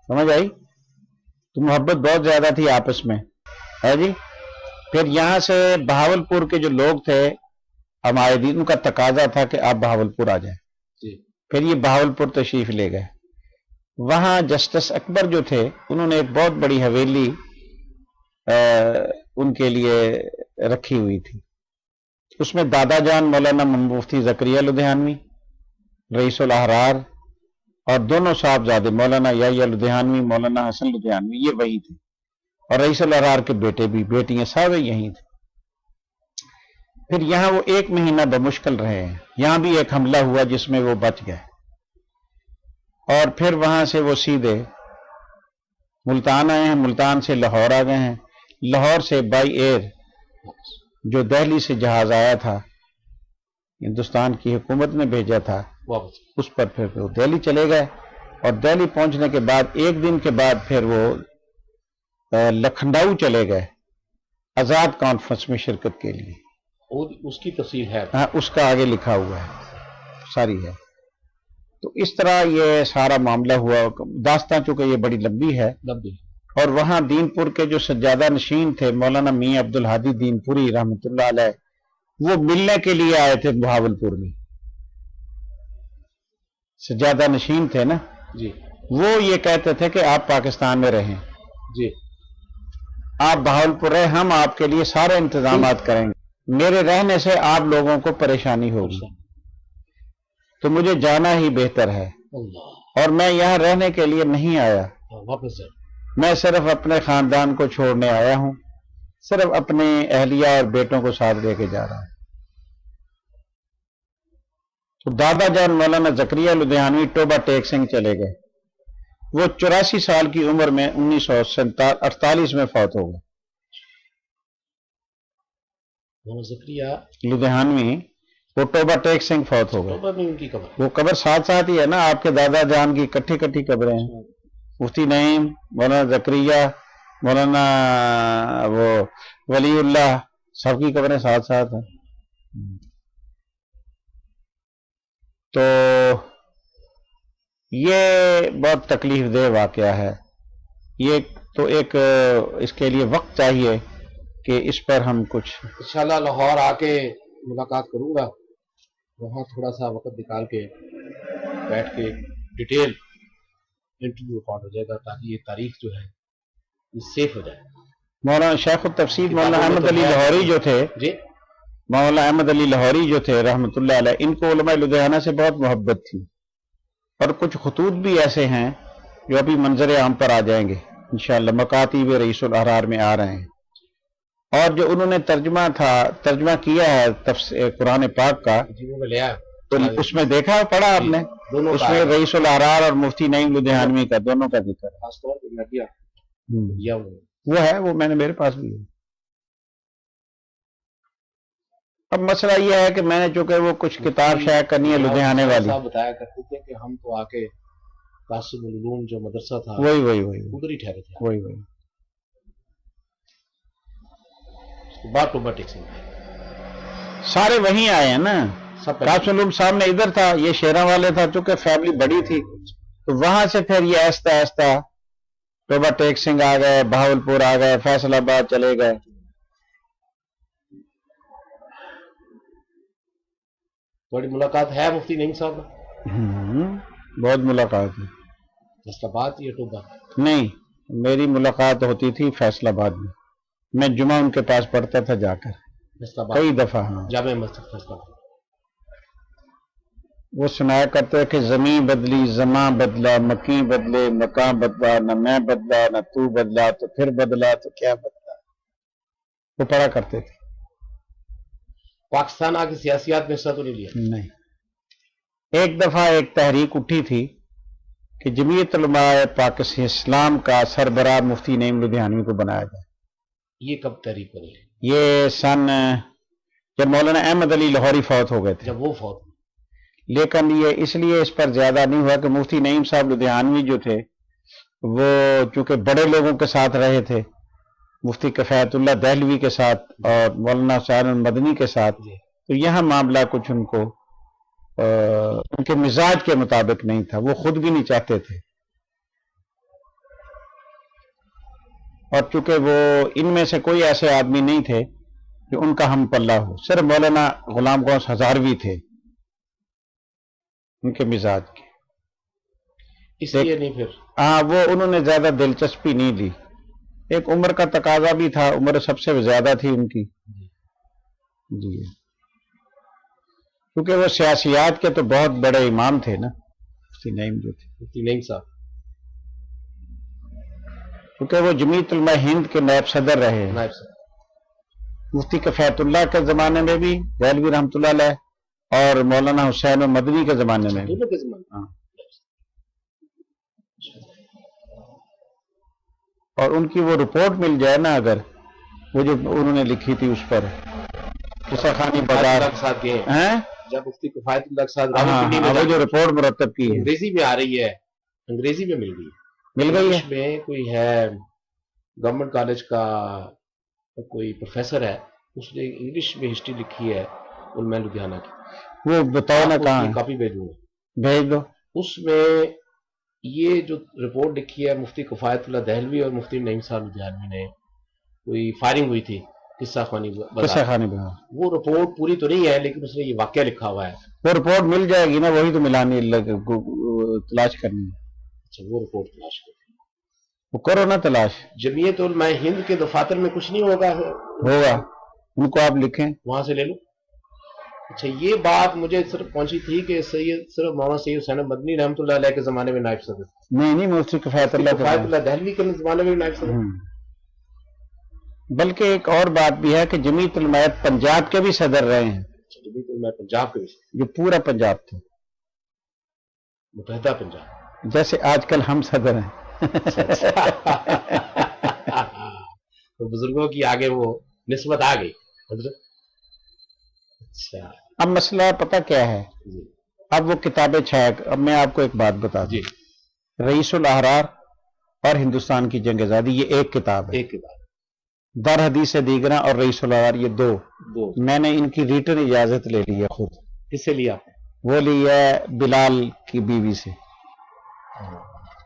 سمجھ آئی تو محبت بہت زیادہ تھی آپس میں ہے جی پھر یہاں سے بہاولپور کے جو لوگ تھے عمائدین ان کا تقاضا تھا کہ آپ بہاولپور آ جائیں پھر یہ بہاولپور تشریف لے گئے وہاں جسٹس اکبر جو تھے انہوں نے ایک بہت بڑی حویلی ان کے لیے رکھی ہوئی تھی اس میں دادا جان مولانا مفتی زکریا لدھیانوی رئیس الحرار اور دونوں صاحبزادے مولانا یحییٰ لدھیانوی مولانا حسن لدھیانوی یہ وہی تھے اور رئیس الحرار کے بیٹے بھی بیٹیاں سارے یہیں تھے پھر یہاں وہ 1 مہینہ بمشکل رہے ہیں یہاں بھی ایک حملہ ہوا جس میں وہ بچ گئے اور پھر وہاں سے وہ سیدھے ملتان آئے ہیں ملتان سے لاہور آ گئے ہیں لاہور سے بائی ایئر جو دہلی سے جہاز آیا تھا ہندوستان کی حکومت نے بھیجا تھا اس پر پھر وہ دہلی چلے گئے اور دہلی پہنچنے کے بعد 1 دن کے بعد پھر وہ لکھنؤ چلے گئے آزاد کانفرنس میں شرکت کے لیے اس کی تفصیل ہے ہاں اس کا آگے لکھا ہوا ہے ساری ہے تو اس طرح یہ سارا معاملہ ہوا داستان چونکہ یہ بڑی لمبی ہے اور وہاں دین پور کے جو سجادہ نشین تھے مولانا میاں عبد الحادی دین پوری رحمۃ اللہ علیہ وہ ملنے کے لیے آئے تھے بہاولپور میں سجادہ نشین تھے نا جی وہ یہ کہتے تھے کہ آپ پاکستان میں رہیں جی آپ بہاولپور رہیں ہم آپ کے لیے سارے انتظامات کریں گے میرے رہنے سے آپ لوگوں کو پریشانی ہوگی تو مجھے جانا ہی بہتر ہے اور میں یہاں رہنے کے لیے نہیں آیا واپس میں صرف اپنے خاندان کو چھوڑنے آیا ہوں صرف اپنے اہلیہ اور بیٹوں کو ساتھ لے کے جا رہا ہوں تو دادا جان مولانا زکریا لدھیانوی ٹوبہ ٹیک سنگھ چلے گئے وہ 84 سال کی عمر میں 1948 میں فوت ہو گئے لدھیانوی وہ ٹوبہ ٹیک سنگھ فوت ہو گئے وہ قبر ساتھ ساتھ ہی ہے نا آپ کے دادا جان کی کٹھی قبریں ہیں مفتی نعیم مولانا زکریا مولانا وہ ولی اللہ سب کی قبریں ساتھ ساتھ ہیں تو یہ بہت تکلیف دہ واقعہ ہے. یہ تو ایک اس کے لیے وقت چاہیے کہ اس پر ہم کچھ انشاءاللہ لاہور آ کے ملاقات کروں گا، وہاں تھوڑا سا وقت نکال کے بیٹھ کے ڈیٹیل انٹرویو ریکارڈ ہو جائے گا، تاکہ یہ تاریخ جو ہے یہ سیف ہو جائے. مولانا شیخ التفسیر مولانا احمد علی لاہوری جو تھے، جی مولانا احمد علی لاہوری جو تھے رحمۃ اللہ علیہ، ان کو علماء لدھیانہ سے بہت محبت تھی، اور کچھ خطوط بھی ایسے ہیں جو ابھی منظر عام پر آ جائیں گے انشاءاللہ. مکاتیب رئیس الاحرار میں آ رہے ہیں. اور جو انہوں نے ترجمہ کیا ہے قرآن پاک کا، جی وہ میں لیا تو اس میں دیکھا پڑھا آپ نے، دونوں اس کا میں ہے. رئیس الاحرار اور مفتی نعیم لدھیانوی کا دونوں کا ذکر ہے. خاص طور پہ میں دیا وہ ہے، وہ میں نے میرے پاس بھی ہے. اب مسئلہ یہ ہے کہ میں نے چونکہ وہ کچھ کتاب شائع کرنی ہے لدھیانے والی، صاحب بتایا کرتے تھے کہ ہم تو آ کے قاسم العلوم جو مدرسہ تھا وہی ادھر ہی ٹھہرے تھے. وہی بعد ٹوبہ ٹیکسنگ سارے وہیں آئے ہیں نا. سب قاسم العلوم سامنے ادھر تھا، یہ شیراں والے تھا، چونکہ فیملی بڑی تھی تو وہاں سے پھر یہ آہستہ آہستہ ٹوبہ ٹیک سنگھ آ گئے، بہاولپور آ گئے، فیصل آباد چلے گئے. تھوڑی ملاقات ہے مفتی نعیم صاحب بہت ملاقات ہے. فیصل آباد یا ٹوبہ؟ نہیں، میری ملاقات ہوتی تھی فیصل آباد میں. میں جمعہ ان کے پاس پڑھتا تھا جا کر فیصل آباد کئی دفعہ. ہاں، جامع مسجد فیصل آباد. وہ سنایا کرتے کہ زمین بدلی زماں بدلا، مکیں بدلے مکان بدلا، نہ میں بدلا نہ تو بدلا تو پھر بدلا تو کیا بدلا. وہ پڑھا کرتے تھے. پاکستان آ کے سیاسیات میں حصہ تو نہیں لیا؟ نہیں. ایک دفعہ ایک تحریک اٹھی تھی کہ جمعیت علماء پاکستان اسلام کا سربراہ مفتی نعیم لدھیانوی کو بنایا جائے. یہ کب تحریک بنی؟ یہ سن جب مولانا احمد علی لاہوری فوت ہو گئے تھے. جب وہ فوت. لیکن یہ اس لیے اس پر زیادہ نہیں ہوا کہ مفتی نعیم صاحب لدھیانوی جو تھے وہ چونکہ بڑے لوگوں کے ساتھ رہے تھے، مفتی کفایت اللہ دہلوی کے ساتھ اور مولانا حسین المدنی کے ساتھ، تو یہاں معاملہ کچھ ان کو ان کے مزاج کے مطابق نہیں تھا. وہ خود بھی نہیں چاہتے تھے. اور چونکہ وہ ان میں سے کوئی ایسے آدمی نہیں تھے کہ ان کا ہم پلہ ہو. صرف مولانا غلام غوث ہزاروی تھے ان کے مزاج کے. اس لیے نہیں پھر ہاں، وہ انہوں نے زیادہ دلچسپی نہیں لی. ایک عمر کا تقاضا بھی تھا، عمر سب سے زیادہ تھی ان کی. جی، کیونکہ وہ سیاسیات کے تو بہت بڑے امام تھے نا مفتی نعیم جو تھے. مفتی نعیم صاحب کیونکہ وہ جمعیت علماء ہند کے نائب صدر رہے ہیں. نائب صاحب مفتی کفایت اللہ کے زمانے میں بھی، دہلوی رحمۃ اللہ علیہ، اور مولانا حسین المدنی کے زمانے میں بھی. دونوں کے زمانے. ہاں. اور ان کی وہ رپورٹ مل جائے نا، اگر وہ جو انہوں نے لکھی تھی اس پر قصہ خانی بازار کے ساتھ گئے ہیں، جب مفتی کفایت اللہ کے ساتھ ہاں راولپنڈی میں وہ جو رپورٹ مرتب کی ہے انگریزی میں آ رہی ہے، انگریزی میں مل گئی. مل گئی ہے. اس میں کوئی ہے گورنمنٹ کالج کا کوئی پروفیسر ہے، اس نے انگلش میں ہسٹری لکھی ہے علماء لدھیانہ کی. وہ بتاؤ نا کہاں ہے، کاپی بھیجوں گا. بھیج دو. اس میں یہ جو رپورٹ لکھی ہے مفتی کفایت اللہ دہلوی اور مفتی نعیم صاحب لدھیانوی نے، کوئی فائرنگ ہوئی تھی قصہ خانی قصہ خانی بازار. وہ رپورٹ پوری تو نہیں ہے لیکن اس میں یہ واقعہ لکھا ہوا ہے. وہ رپورٹ مل جائے گی نا، وہی تو ملانی تلاش کرنی ہے. اچھا، وہ رپورٹ تلاش کریں. وہ کرو نا تلاش. جمعیت علماء ہند کے دفاتر میں کچھ نہیں ہوگا ان کو آپ لکھیں، وہاں سے لے لو. اچھا، یہ بات مجھے صرف پہنچی تھی کہ صرف مولانا سید حسین مدنی رحمۃ اللہ علیہ کے زمانے میں نائب صدر. نہیں مفتی کفایت اللہ کفایت اللہ دہلوی کے زمانے میں نائب صدر. بلکہ ایک اور بات بھی ہے کہ جمعیت علماء پنجاب کے بھی صدر رہے ہیں. جمعیت علماء پنجاب کے بھی، جو پورا پنجاب تھا، متحدہ پنجاب، جیسے آج کل ہم صدر ہیں. تو بزرگوں کی آگے وہ نسبت آ گئی حضرت. اچھا، اب مسئلہ پتہ کیا ہے؟ اب وہ کتابیں چھایا. اب میں آپ کو ایک بات بتا دوں. رئیس الاحرار اور ہندوستان کی جنگ آزادی، یہ ایک کتاب ہے. ایک کتاب. در حدیث دیگراں اور رئیس الاحرار، یہ دو. میں نے ان کی ریٹن اجازت لے لی ہے خود. کس سے لیا؟ وہ لی ہے بلال کی بیوی سے.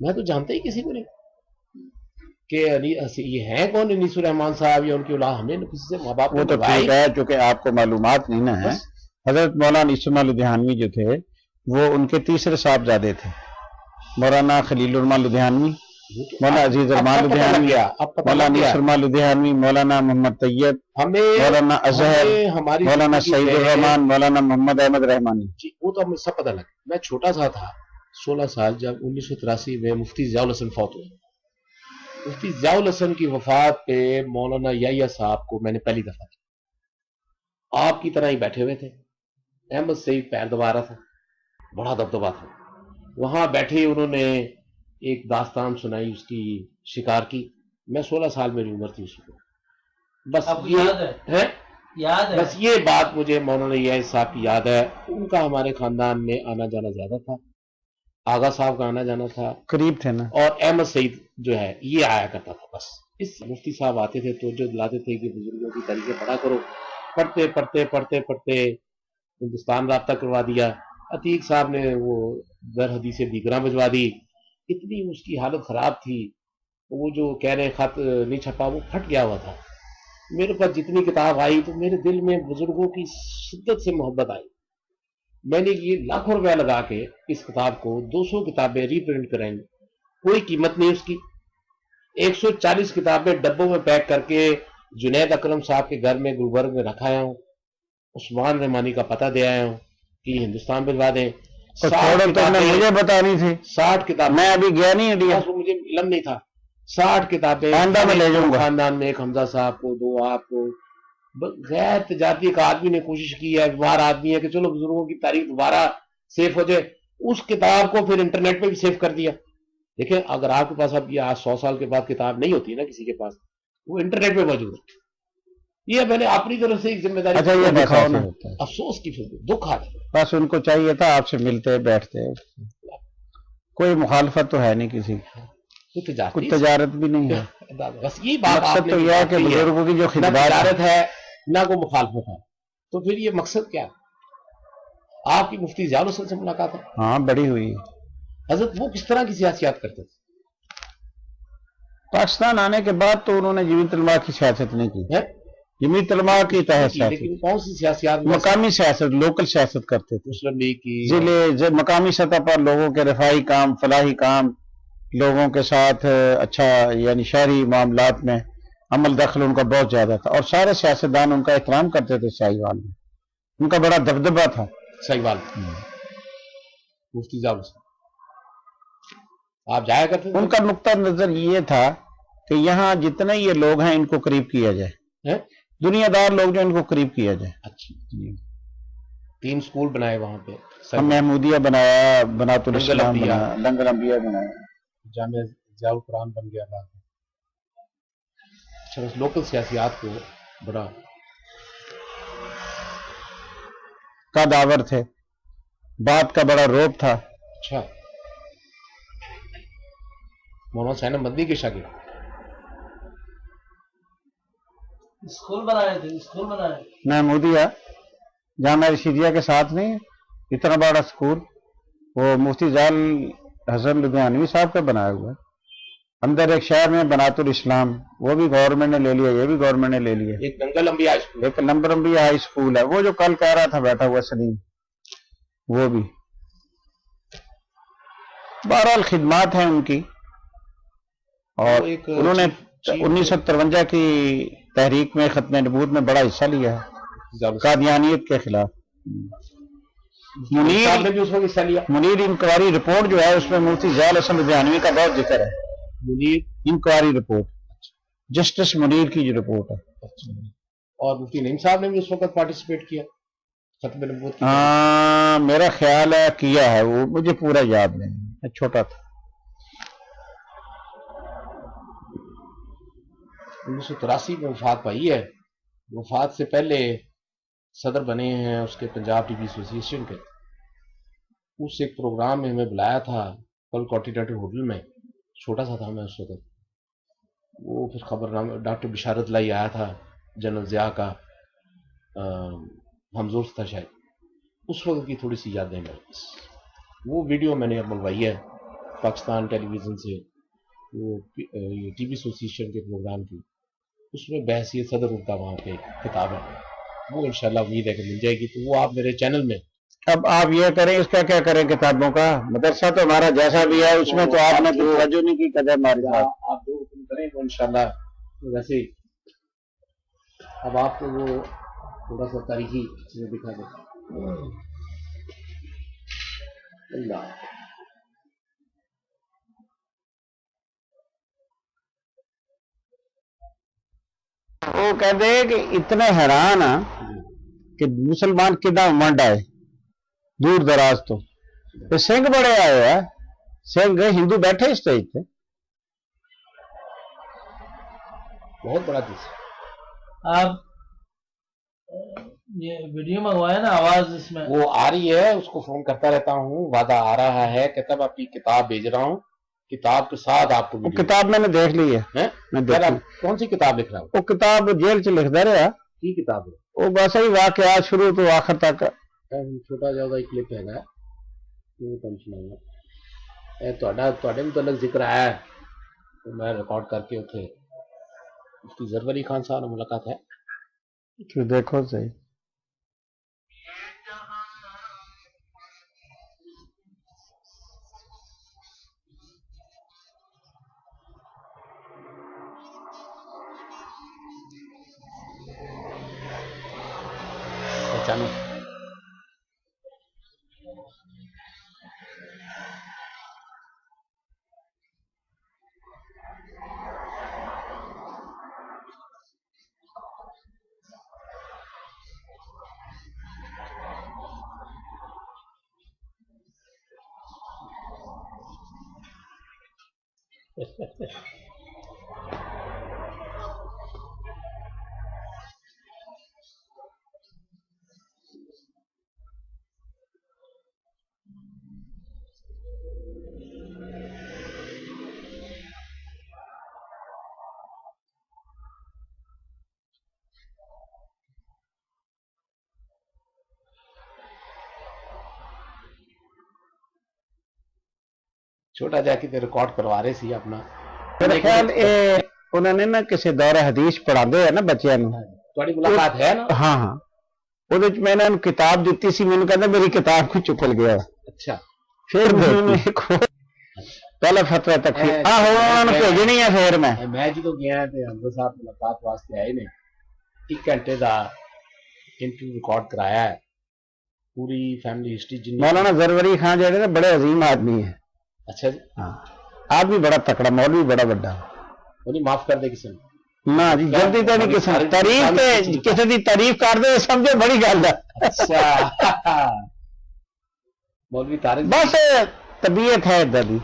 میں تو جانتا ہی کسی کو نہیں کہ یہ ہیں کون انیس الرحمان صاحب یا ان کی اولاد. ہمیں کسی سے ماں باپ وہ تو ٹھیک ہے چونکہ آپ کو معلومات نہیں نا ہے. بس حضرت مولانا اسماعیل لدھیانوی جو تھے وہ ان کے تیسرے صاحبزادے تھے. مولانا خلیل الرحمان لدھیانوی، مولانا عزیز الرحمان لدھیانوی، مولانا نصر الرحمان لدھیانوی، مولانا محمد طیب، ہمیں مولانا اظہر، ہماری مولانا سعید الرحمان، مولانا محمد احمد رحمانی. وہ تو ہمیں سب پتہ لگا. میں چھوٹا سا تھا 16 سال جب 1983 میں مفتی ضیاء الحسن فوت ہوئے. مفتی ضیاء الحسن کی وفات پہ مولانا یحییٰ صاحب کو میں نے پہلی دفعہ کیا. آپ کی طرح ہی بیٹھے ہوئے تھے. احمد سعید پیر دبا رہا تھا، بڑا دبدبا تھا. وہاں بیٹھے انہوں نے ایک داستان سنائی اس کی شکار کی. میں 16 سال میری عمر تھی اس کو. بس بس یہ بات مجھے مولانا یحییٰ صاحب کی یاد ہے. ان کا ہمارے خاندان میں آنا جانا زیادہ تھا. آغا صاحب کا آنا جانا تھا، قریب تھے نا. اور احمد سعید جو ہے یہ آیا کرتا تھا. بس اس مفتی صاحب آتے تھے تو جو دلاتے تھے کہ بزرگوں کی طریقے پڑھا کرو. پڑھتے پڑھتے پڑھتے پڑھتے ہندوستان رابطہ کروا دیا. عتیق صاحب نے وہ در حدیث دیگراں بجوا دی. اتنی اس کی حالت خراب تھی. وہ جو کہہ رہے خط نہیں چھپا وہ پھٹ گیا ہوا تھا. میرے پاس جتنی کتاب آئی تو میرے دل میں بزرگوں کی شدت سے محبت آئی. میں نے یہ لاکھوں روپیہ لگا کے اس کتاب کو 200 کتابیں ری پرنٹ کرائیں، کوئی قیمت نہیں اس کی. 140 کتابیں ڈبوں میں پیک کر کے جنید اکرم صاحب کے گھر میں گلبرگ میں رکھایا ہوں. عثمان رحمانی کا پتہ دے آیا ہوں کہ ہندوستان بھجوا دیں. مجھے بتانی تھی 60 کتابیں. میں ابھی گیا نہیں انڈیا، مجھے علم نہیں تھا. 60 کتابیں آئندہ میں لے جاؤں گا. خاندان میں ایک حمزہ صاحب کو، 2 آپ کو. غیر تجارتی ایک آدمی نے کوشش کی ہے، بیمار آدمی ہے کہ چلو بزرگوں کی تاریخ دوبارہ سیف ہو جائے. اس کتاب کو پھر انٹرنیٹ پہ بھی سیف کر دیا. دیکھیں اگر آپ کے پاس اب یہ آج 100 سال کے بعد کتاب نہیں ہوتی نا کسی کے پاس، وہ انٹرنیٹ پہ موجود ہے. یہ میں نے اپنی طرف سے ایک ذمہ داری. اچھا یہ دکھاؤ نا. افسوس کی پھر دکھ آتا ہے. بس ان کو چاہیے تھا آپ سے ملتے بیٹھتے. کوئی مخالفت تو ہے نہیں کسی کی، کوئی تجارت بھی نہیں ہے. بس یہ بات مقصد تو یہ ہے کہ بزرگوں کی جو خدمات ہے نہ کوئی مخالفت ہے. تو پھر یہ مقصد کیا؟ آپ کی مفتی ضیاء الحسن سے ملاقات ہے؟ ہاں بڑی ہوئی. حضرت وہ کس طرح کی سیاسیات کرتے تھے؟ پاکستان آنے کے بعد تو انہوں نے جمیعت علماء کی سیاست نہیں کی. جمیعت علماء کی تحت لیکن کون سی سیاسیات؟ مقامی سیاست، لوکل سیاست کرتے تھے. مسلم لیگ کی ضلع مقامی سطح پر لوگوں کے رفاہی کام، فلاحی کام، لوگوں کے ساتھ اچھا یعنی شہری معاملات میں عمل دخل ان کا بہت زیادہ تھا. اور سارے سیاستدان ان کا احترام کرتے تھے. ساہیوال میں ان کا بڑا دبدبہ تھا. ساہیوال مفتی ضیاء الحسن آپ جایا کرتے تھے؟ ان کا نقطہ نظر یہ تھا کہ یہاں جتنے یہ لوگ ہیں ان کو قریب کیا جائے، دنیا دار لوگ جو ان کو قریب کیا جائے. اچھی 3 سکول بنائے وہاں پہ. ہم محمودیہ بنایا، بنات الاسلام بنایا، لنگر انبیاء بنایا، جامعہ ضیاء القرآن بن گیا تھا. اچھا لوکل سیاسیات کو بڑا کا داور تھے، بات کا بڑا روب تھا. اچھا مولانا حسین مدنی کے شاگرد. اسکول بنائے تھے، اسکول بنائے. محمودیہ جامعہ رشیدیہ کے ساتھ نہیں اتنا بڑا اسکول، وہ مفتی ضیاء الحسن لدھیانوی صاحب کا بنایا ہوا ہے. اندر ایک شہر میں بنات الاسلام، وہ بھی گورنمنٹ نے لے لیا، یہ بھی گورنمنٹ نے لے لیا. ایک ننگل انبیاء اسکول، ایک نمبر انبیاء ہائی اسکول ہے، وہ جو کل کہہ رہا تھا بیٹھا ہوا سلیم، وہ بھی. بہرحال خدمات ہیں ان کی. اور انہوں نے 1953 کی تحریک میں ختم نبوت میں بڑا حصہ لیا ہے قادیانیت کے خلاف. منیر انکوائری رپورٹ جو ہے اس میں مفتی ضیاء الحسن لدھیانوی کا بہت ذکر ہے. Munir inquiry report, justice Munir کی جو رپورٹ ہے. اور مفتی نعیم صاحب نے بھی اس وقت پارٹیسپیٹ کیا ختم نبوت. میرا خیال ہے کیا ہے، وہ مجھے پورا یاد نہیں، میں چھوٹا تھا. 1983 میں وفات پائی ہے. وفات سے پہلے صدر بنے ہیں اس کے پنجاب ٹی وی ایسوسی ایشن کے. اس ایک پروگرام میں ہمیں بلایا تھا کل کانٹیننٹل ہوٹل میں. چھوٹا سا تھا میں اس وقت. وہ پھر خبر نامہ ڈاکٹر بشارت لائی آیا تھا، جنرل ضیاء کا ہمزور تھا شاید. اس وقت کی تھوڑی سی یادیں میرے پاس. وہ ویڈیو میں نے اب منگوائی ہے. پاکستان ٹیلی ویژن سے وہ ٹی وی ایسوسیشن کے پروگرام کی، اس میں بحثیت صدر ان کا وہاں پہ خطاب ہے، وہ انشاءاللہ امید ہے کہ مل جائے گی، تو وہ آپ میرے چینل میں اب آپ یہ کریں، اس کا کیا کریں کتابوں کا؟ مدرسہ تو ہمارا جیسا بھی ہے، اس میں تو آپ نے توجہ نہیں کی قدر ہماری صاحب. آپ جو حکم کریں وہ انشاءاللہ. ویسے اب آپ کو وہ تھوڑا سا تاریخی چیزیں دکھا دیں. اللہ وہ کہتے ہیں کہ اتنے حیران ہاں کہ مسلمان کدا منڈ آئے دور دراز تو سنگھ بڑے آئے ہیں، سنگھ ہندو بیٹھے اسٹیج پہ. بہت بڑا چیز. آپ یہ ویڈیو منگوائے نا آواز اس میں وہ آ رہی ہے، اس کو فون کرتا رہتا ہوں، وعدہ آ رہا ہے، کہتا میں اپنی کتاب بھیج رہا ہوں، کتاب کے ساتھ آپ کو وہ کتاب میں نے دیکھ لی ہے. میں دیکھ لی. کون سی کتاب لکھ رہا ہوں؟ وہ کتاب جیل چ لکھتا رہا، کی کتاب ہے؟ وہ بس ہی واقعات شروع تو آخر تک. چھوٹا جا کلپ ہے گا تواڈے متعلق ذکر آیا ہے تو میں ریکارڈ کر کے اتنے مفتی ظفر علی خان صاحب نے ملاقات ہے. دیکھو صحیح. پہچانو. چھوٹا جا کے ریکارڈ کروا رہے سی اپنا. میرا خیال انہوں نے نا کسی دور حدیث پڑھا دے ہے نا بچیاں نو. تھوڑی ملاقات ہے نا؟ ہاں ہاں. وہ میں نے کتاب دیتی سی، میں نے کہا میری کتاب کو چکل گیا. اچھا. پھر پہلے فتوی تک بھیجنی ہے. پھر میں جدو گیا حمزہ صاحب ملاقات واسطے آئے نے، 1 گھنٹے کا انٹرویو ریکارڈ کرایا ہے، پوری فیملی ہسٹری. مولانا ظفر علی خان جڑے بڑے عظیم آدمی ہے. اچھا جی. ہاں آدمی بڑا تکڑا، مولوی بڑا بڑا. وہ نہیں معاف کر دے کسی نے؟ نہ جی جلدی تو نہیں کسی تعریف کسی کی تعریف کر دے سمجھو بڑی گل ہے. اچھا مولوی طارق بس طبیعت ہے ادھر دی.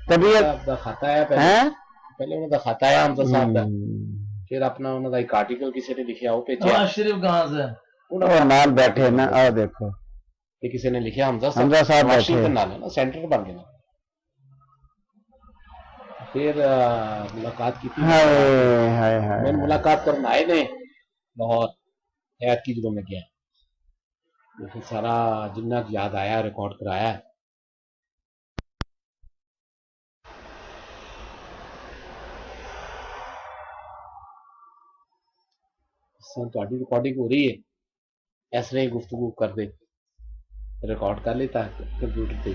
طبیعت کھاتا ہے پہلے انہوں کا کھاتا ہے حمزہ صاحب کا، پھر اپنا انہوں کا ایک آرٹیکل کسی نے لکھیا وہ بھیجا. شریف کہاں سے اور نال بیٹھے نا، آ دیکھو کہ کسی نے لکھیا حمزہ صاحب بیٹھے نال نا سینٹر بن گیا. پھر ملاقات کی، میں ملاقات کرنا آئے نے لاہور حیات کی جدوں میں گیا، پھر سارا جنہ یاد آیا ریکارڈ کرایا. تھوڑی ریکارڈنگ ہو رہی ہے، اس طرح گفتگو کر دے، ریکارڈ کر لیتا ہے کمپیوٹر پہ،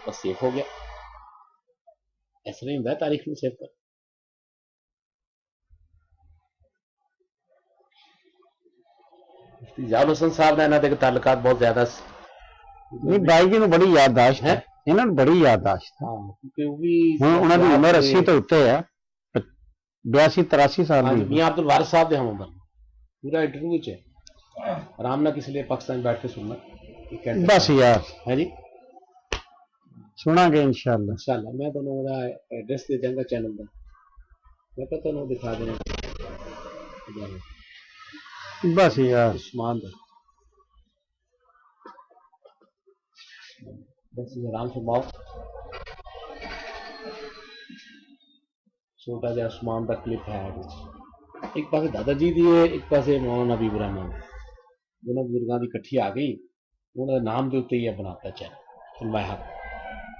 بس سیو ہو گیا. اس طرح ہوتا ہے تاریخ میں سیو کر. جال حسن صاحب نے انہوں کے تعلقات بہت زیادہ نہیں، بائی جی نے بڑی یادداشت ہے، انہوں نے بڑی یادداشت. انہوں نے عمر 80 تو اتنے ہے، 82-83 سال. میاں عبد الوارث صاحب دے ہم عمر پورا انٹرویو ہے، آرام نہ کسی لیے پاکستان بیٹھ کے سننا. بس یار ہے جی، سنا گے انشاءاللہ. انشاءاللہ میں تمہیں میرا ایڈریس دے دیں گا چینل کا، میں تو تمہیں دکھا دینا. بس یار عثمان دا بس آرام سے باؤ. چھوٹا جا عثمان کا کلپ ہے، ایک پاس دادا جی دی ہے، ایک پاس مولانا حبیب الرحمان. دونوں بزرگاں دی کٹھی آ گئی، انہوں نے نام دے اتنے ہی بناتا چینل علماء حق.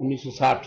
1960